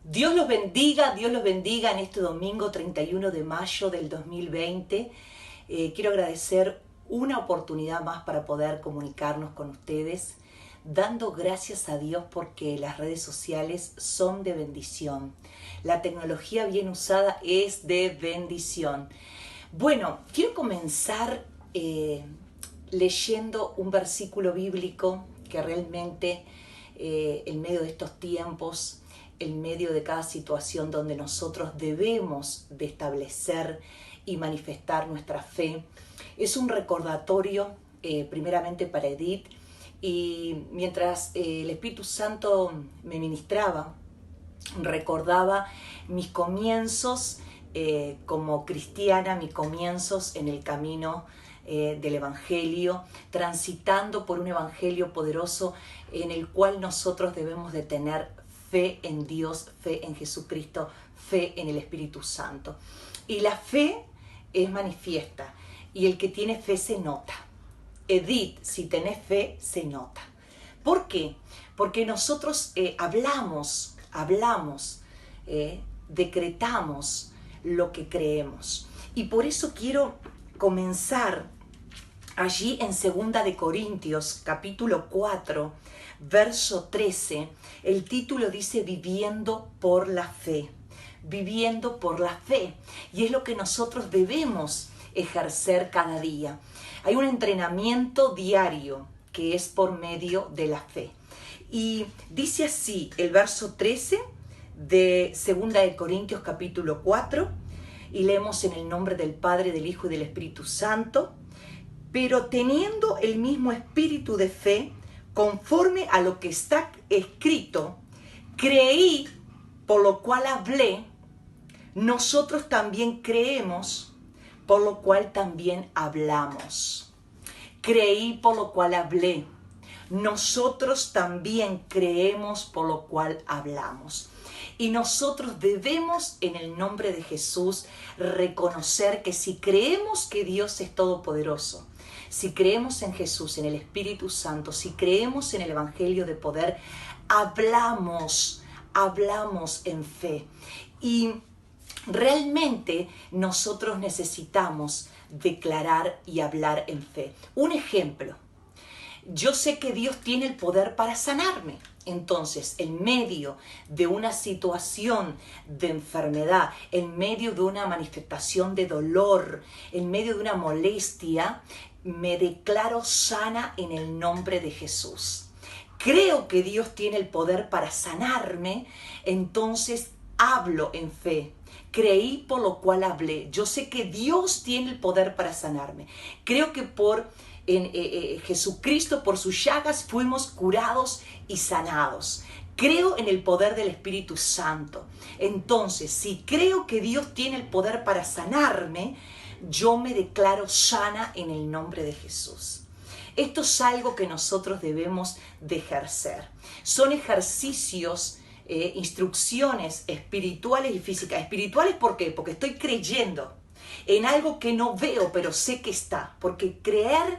Dios los bendiga en este domingo 31 de mayo del 2020. Quiero agradecer una oportunidad más para poder comunicarnos con ustedes, dando gracias a Dios porque las redes sociales son de bendición. La tecnología bien usada es de bendición. Bueno, quiero comenzar leyendo un versículo bíblico que realmente en medio de estos tiempos, en medio de cada situación donde nosotros debemos de establecer y manifestar nuestra fe, es un recordatorio primeramente para Edith, y mientras el Espíritu Santo me ministraba, recordaba mis comienzos como cristiana, mis comienzos en el camino del Evangelio, transitando por un Evangelio poderoso en el cual nosotros debemos de tener fe en Dios, fe en Jesucristo, fe en el Espíritu Santo. Y la fe es manifiesta, y el que tiene fe se nota. Edith, si tenés fe, se nota. ¿Por qué? Porque nosotros hablamos, decretamos lo que creemos. Y por eso quiero comenzar allí en 2 de Corintios, capítulo 4, verso 13, el título dice viviendo por la fe. Viviendo por la fe. Y es lo que nosotros debemos ejercer cada día. Hay un entrenamiento diario que es por medio de la fe. Y dice así el verso 13 de 2 de Corintios capítulo 4, y leemos en el nombre del Padre, del Hijo y del Espíritu Santo. Pero teniendo el mismo espíritu de fe, conforme a lo que está escrito, creí, por lo cual hablé. Nosotros también creemos, por lo cual también hablamos. Creí, por lo cual hablé. Nosotros también creemos, por lo cual hablamos. Y nosotros debemos, en el nombre de Jesús, reconocer que si creemos que Dios es todopoderoso, si creemos en Jesús, en el Espíritu Santo, si creemos en el Evangelio de poder, hablamos en fe. Y realmente nosotros necesitamos declarar y hablar en fe. Un ejemplo, yo sé que Dios tiene el poder para sanarme. Entonces, en medio de una situación de enfermedad, en medio de una manifestación de dolor, en medio de una molestia, me declaro sana en el nombre de Jesús. Creo que Dios tiene el poder para sanarme, entonces hablo en fe. Creí, por lo cual hablé. Yo sé que Dios tiene el poder para sanarme. Creo que por Jesucristo, por sus llagas, fuimos curados y sanados. Creo en el poder del Espíritu Santo. Entonces, si creo que Dios tiene el poder para sanarme, yo me declaro sana en el nombre de Jesús. Esto es algo que nosotros debemos de ejercer. Son ejercicios, instrucciones espirituales y físicas. Espirituales, ¿por qué? Porque estoy creyendo en algo que no veo, pero sé que está. Porque creer,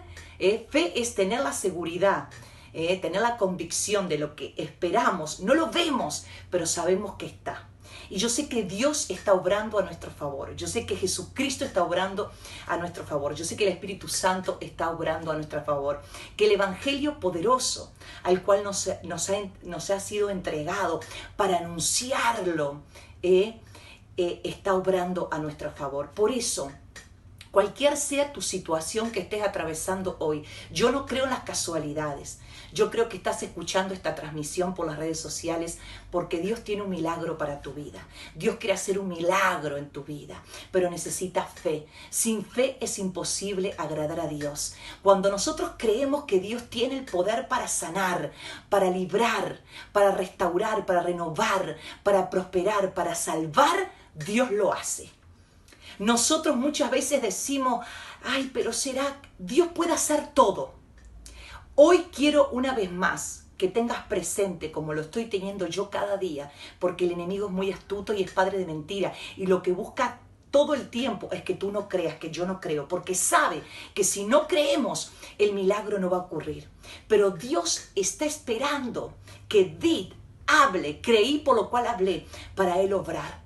fe es tener la seguridad, tener la convicción de lo que esperamos. No lo vemos, pero sabemos que está. Y yo sé que Dios está obrando a nuestro favor. Yo sé que Jesucristo está obrando a nuestro favor. Yo sé que el Espíritu Santo está obrando a nuestro favor. Que el Evangelio poderoso al cual nos ha sido entregado para anunciarlo, está obrando a nuestro favor. Por eso, cualquier sea tu situación que estés atravesando hoy, yo no creo en las casualidades. Yo creo que estás escuchando esta transmisión por las redes sociales porque Dios tiene un milagro para tu vida. Dios quiere hacer un milagro en tu vida, pero necesitas fe. Sin fe es imposible agradar a Dios. Cuando nosotros creemos que Dios tiene el poder para sanar, para librar, para restaurar, para renovar, para prosperar, para salvar, Dios lo hace. Nosotros muchas veces decimos, ay, pero será, Dios puede hacer todo. Hoy quiero una vez más que tengas presente, como lo estoy teniendo yo cada día, porque el enemigo es muy astuto y es padre de mentira, y lo que busca todo el tiempo es que tú no creas, que yo no creo, porque sabe que si no creemos, el milagro no va a ocurrir. Pero Dios está esperando que Edith hable, creí por lo cual hablé, para Él obrar.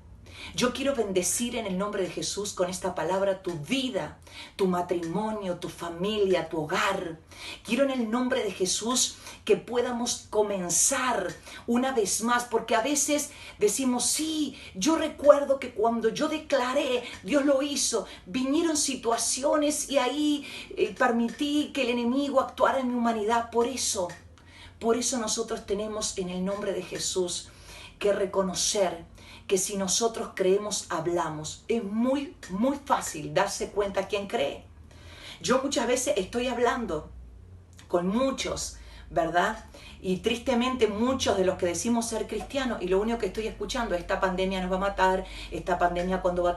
Yo quiero bendecir en el nombre de Jesús con esta palabra tu vida, tu matrimonio, tu familia, tu hogar. Quiero en el nombre de Jesús que podamos comenzar una vez más, porque a veces decimos, sí, yo recuerdo que cuando yo declaré, Dios lo hizo, vinieron situaciones y ahí permití que el enemigo actuara en mi humanidad. Por eso nosotros tenemos en el nombre de Jesús que reconocer que si nosotros creemos, hablamos. Es muy, muy fácil darse cuenta quién cree. Yo muchas veces estoy hablando con muchos, ¿verdad? Y tristemente muchos de los que decimos ser cristianos, y lo único que estoy escuchando, esta pandemia nos va a matar, esta pandemia cuándo va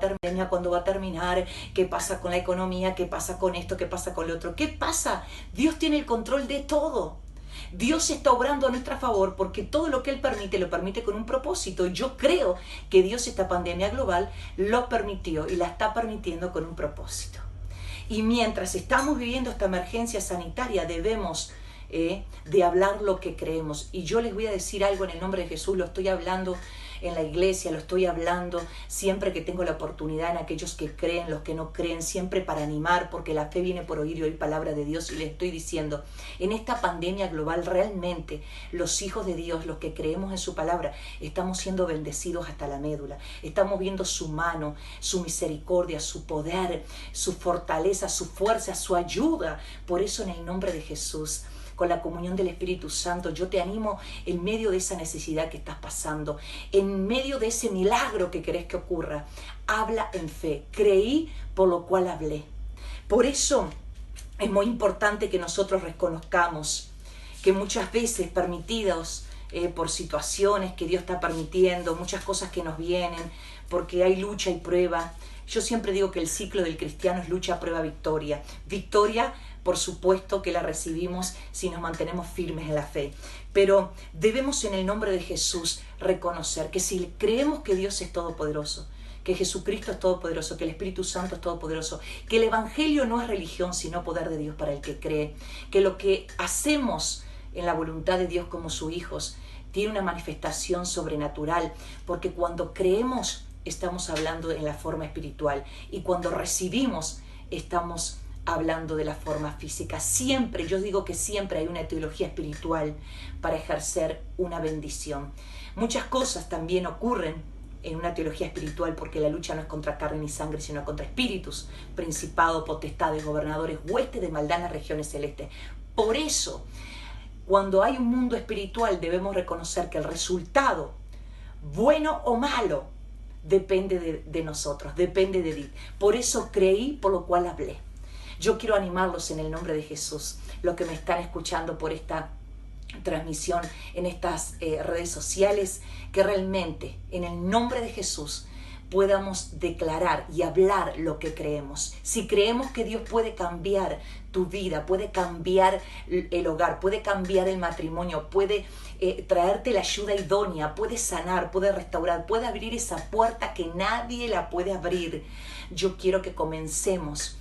a terminar, qué pasa con la economía, qué pasa con esto, qué pasa con lo otro. ¿Qué pasa? Dios tiene el control de todo. Dios está obrando a nuestro favor porque todo lo que Él permite, lo permite con un propósito. Y yo creo que Dios esta pandemia global lo permitió y la está permitiendo con un propósito. Y mientras estamos viviendo esta emergencia sanitaria, debemos de hablar lo que creemos. Y yo les voy a decir algo en el nombre de Jesús, lo estoy hablando en la iglesia, lo estoy hablando siempre que tengo la oportunidad, en aquellos que creen, los que no creen, siempre para animar, porque la fe viene por oír y oír palabra de Dios. Y les estoy diciendo, en esta pandemia global realmente los hijos de Dios, los que creemos en su palabra, estamos siendo bendecidos hasta la médula. Estamos viendo su mano, su misericordia, su poder, su fortaleza, su fuerza, su ayuda. Por eso en el nombre de Jesús, con la comunión del Espíritu Santo, yo te animo en medio de esa necesidad que estás pasando, en medio de ese milagro que querés que ocurra. Habla en fe. Creí, por lo cual hablé. Por eso es muy importante que nosotros reconozcamos que muchas veces permitidos por situaciones que Dios está permitiendo, muchas cosas que nos vienen, porque hay lucha y prueba. Yo siempre digo que el ciclo del cristiano es lucha, prueba, victoria. Victoria, por supuesto que la recibimos si nos mantenemos firmes en la fe. Pero debemos en el nombre de Jesús reconocer que si creemos que Dios es todopoderoso, que Jesucristo es todopoderoso, que el Espíritu Santo es todopoderoso, que el Evangelio no es religión, sino poder de Dios para el que cree, que lo que hacemos en la voluntad de Dios como sus hijos tiene una manifestación sobrenatural, porque cuando creemos estamos hablando en la forma espiritual y cuando recibimos estamos hablando de la forma física. Siempre, yo digo que siempre hay una teología espiritual para ejercer una bendición. Muchas cosas también ocurren en una teología espiritual porque la lucha no es contra carne ni sangre, sino contra espíritus, principados, potestades, gobernadores, huestes de maldad en las regiones celestes. Por eso, cuando hay un mundo espiritual, debemos reconocer que el resultado, bueno o malo, depende de nosotros, depende de ti. Por eso creí, por lo cual hablé. Yo quiero animarlos en el nombre de Jesús, los que me están escuchando por esta transmisión en estas redes sociales, que realmente en el nombre de Jesús podamos declarar y hablar lo que creemos. Si creemos que Dios puede cambiar tu vida, puede cambiar el hogar, puede cambiar el matrimonio, puede traerte la ayuda idónea, puede sanar, puede restaurar, puede abrir esa puerta que nadie la puede abrir, yo quiero que comencemos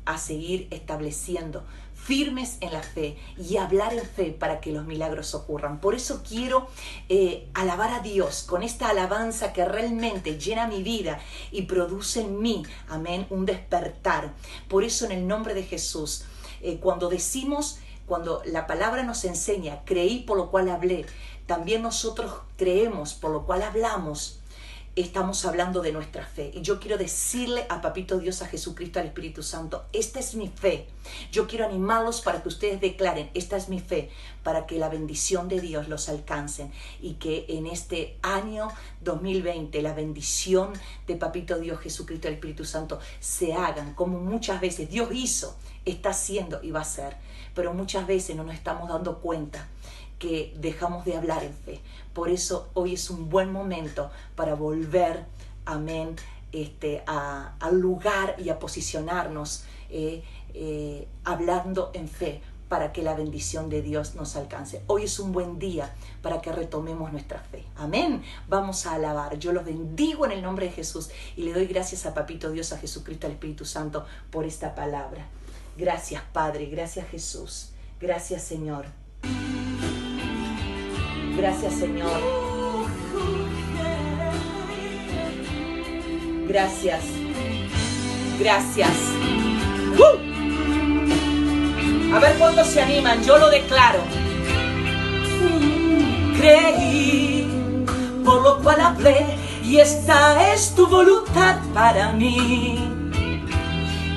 a seguir estableciendo firmes en la fe y hablar en fe para que los milagros ocurran. Por eso quiero alabar a Dios con esta alabanza que realmente llena mi vida y produce en mí, amén, un despertar. Por eso en el nombre de Jesús, cuando la palabra nos enseña, creí por lo cual hablé, también nosotros creemos por lo cual hablamos. Estamos hablando de nuestra fe y yo quiero decirle a Papito Dios, a Jesucristo, al Espíritu Santo, esta es mi fe. Yo quiero animarlos para que ustedes declaren, esta es mi fe, para que la bendición de Dios los alcance y que en este año 2020 la bendición de Papito Dios, Jesucristo, al Espíritu Santo se hagan como muchas veces Dios hizo, está haciendo y va a hacer, pero muchas veces no nos estamos dando cuenta que dejamos de hablar en fe. Por eso hoy es un buen momento para volver, amén, al lugar y a posicionarnos hablando en fe para que la bendición de Dios nos alcance. Hoy es un buen día para que retomemos nuestra fe. Amén. Vamos a alabar. Yo los bendigo en el nombre de Jesús y le doy gracias a Papito Dios, a Jesucristo, al Espíritu Santo por esta palabra. Gracias, Padre. Gracias, Jesús. Gracias, Señor. Gracias, Señor. Gracias. Gracias. A ver cuántos se animan, yo lo declaro. Creí, por lo cual hablé, y esta es tu voluntad para mí,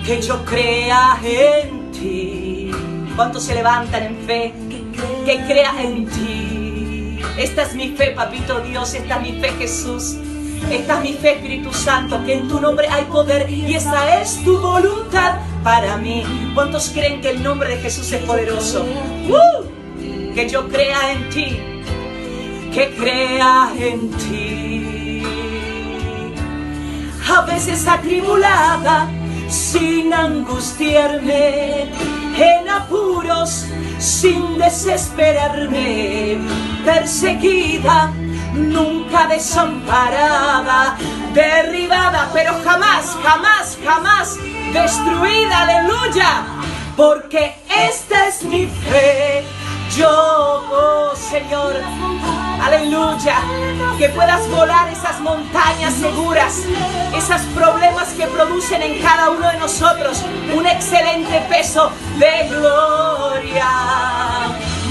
que yo crea en ti. ¿Cuántos se levantan en fe? Que crea en ti. Esta es mi fe, papito Dios, esta es mi fe, Jesús. Esta es mi fe, Espíritu Santo, que en tu nombre hay poder y esa es tu voluntad para mí. ¿Cuántos creen que el nombre de Jesús es poderoso? Que yo crea en ti, que crea en ti. A veces atribulada, sin angustiarme, en apuros, sin desesperarme, perseguida, nunca desamparada, derribada, pero jamás, jamás, jamás destruida, aleluya, porque esta es mi fe. Yo, oh Señor, aleluya, que puedas volar esas montañas seguras, esos problemas que producen en cada uno de nosotros un excelente peso de gloria,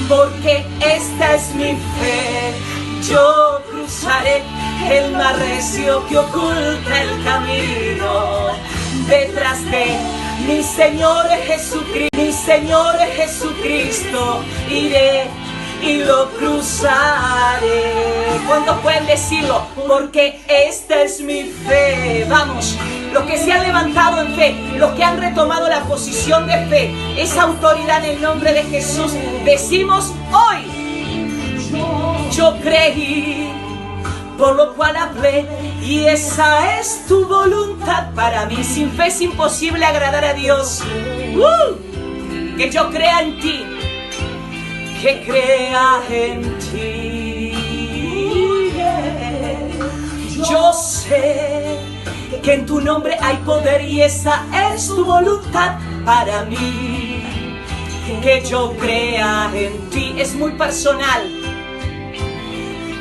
porque esta es mi fe. Yo cruzaré el mar recio que oculta el camino, detrás de mi Señor Jesucristo, mi Señor Jesucristo, iré y lo cruzaré. ¿Cuántos pueden decirlo? Porque esta es mi fe. Vamos, los que se han levantado en fe, los que han retomado la posición de fe, esa autoridad en el nombre de Jesús, decimos hoy: yo creí, por lo cual hablé, y esa es tu voluntad para mí. Sin fe es imposible agradar a Dios. Que yo crea en ti, que crea en ti. Yo sé que en tu nombre hay poder y esa es tu voluntad para mí. Que yo crea en ti, es muy personal.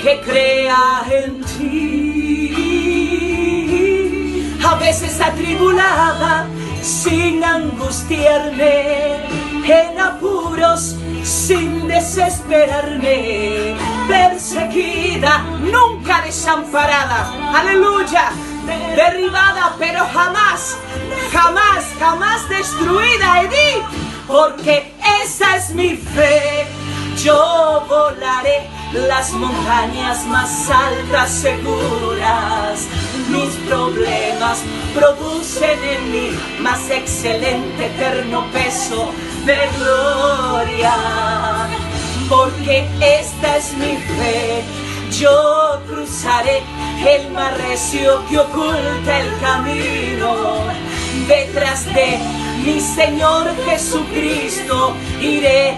Que crea en ti. A veces atribulada, sin angustiarme, en apuros, sin desesperarme, perseguida, nunca desamparada, aleluya, derribada, pero jamás, jamás, jamás destruida, Edith, porque esa es mi fe. Yo volaré las montañas más altas seguras. Mis problemas producen en mí más excelente eterno peso de gloria. Porque esta es mi fe. Yo cruzaré el mar recio que oculta el camino. Detrás de mi Señor Jesucristo iré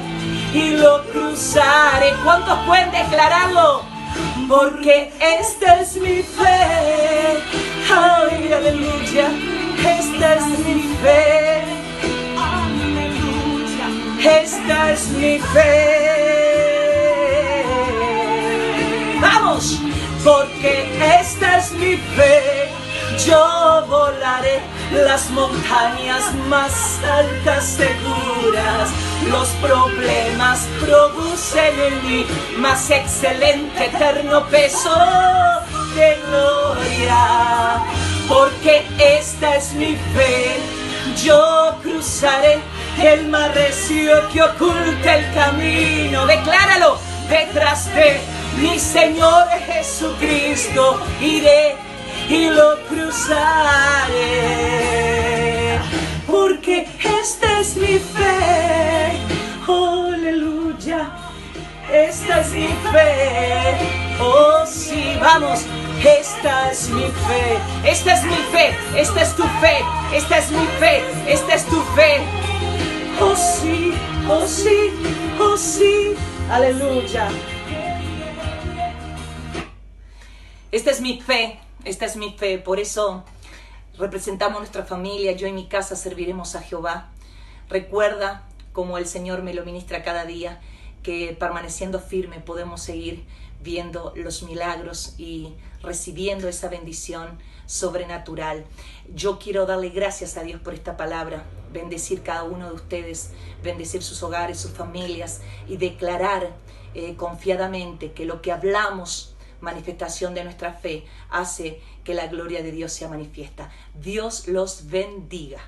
y lo cruzaré. ¿Cuántos pueden declararlo? Porque esta es mi fe. Ay, aleluya. Esta es mi fe. Aleluya. Esta es mi fe. Vamos. Porque esta es mi fe. Yo volaré las montañas más altas seguras. Los problemas producen en mí más excelente eterno peso de gloria. Porque esta es mi fe. Yo cruzaré el mar recio que oculta el camino. Decláralo. Detrás de mi Señor Jesucristo iré y lo cruzaré, porque esta es mi fe. Oh, aleluya, esta es mi fe. Oh sí, vamos, esta es mi fe. Esta es mi fe, esta es tu fe. Esta es mi fe, esta es tu fe. Oh sí, oh sí, oh sí, aleluya. Esta es mi fe. Esta es mi fe, por eso representamos nuestra familia. Yo y mi casa serviremos a Jehová. Recuerda, como el Señor me lo ministra cada día, que permaneciendo firme podemos seguir viendo los milagros y recibiendo esa bendición sobrenatural. Yo quiero darle gracias a Dios por esta palabra, bendecir cada uno de ustedes, bendecir sus hogares, sus familias y declarar confiadamente que lo que hablamos, manifestación de nuestra fe, hace que la gloria de Dios sea manifiesta. Dios los bendiga.